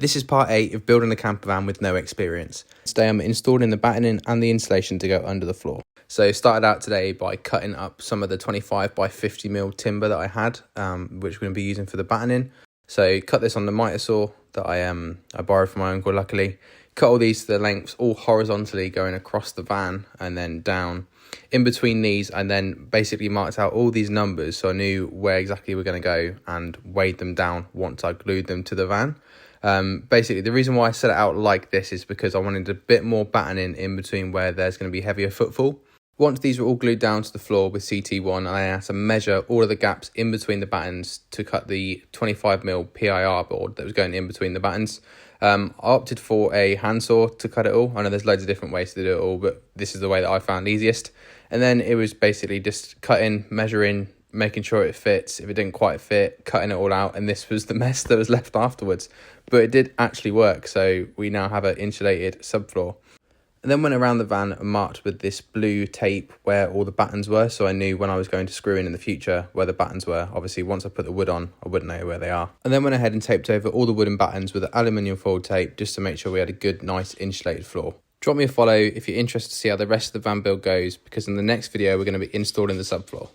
This is part 8 of building a camper van with no experience. Today I'm installing the battening and the insulation to go under the floor. So started out today by cutting up some of the 25 by 50mm timber that I had, which we're going to be using for the battening. So cut this on the miter saw that I borrowed from my uncle luckily. Cut all these to the lengths, all horizontally going across the van and then down. In between these, and then basically marked out all these numbers so I knew where exactly we're going to go and weighed them down once I glued them to the van. Basically, the reason why I set it out like this is because I wanted a bit more battening in between where there's going to be heavier footfall. Once these were all glued down to the floor with CT1, I had to measure all of the gaps in between the battens to cut the 25mm PIR board that was going in between the battens. I opted for a handsaw to cut it all. I know there's loads of different ways to do it all, but this is the way that I found easiest. And then it was basically just cutting, measuring, making sure it fits. If it didn't quite fit, cutting it all out, and this was the mess that was left afterwards. But it did actually work, so we now have an insulated subfloor. And then went around the van and marked with this blue tape where all the battens were, so I knew when I was going to screw in the future where the battens were. Obviously, once I put the wood on, I wouldn't know where they are. And then went ahead and taped over all the wooden battens with aluminium foil tape just to make sure we had a good, nice insulated floor. Drop me a follow if you're interested to see how the rest of the van build goes, because in the next video we're going to be installing the subfloor.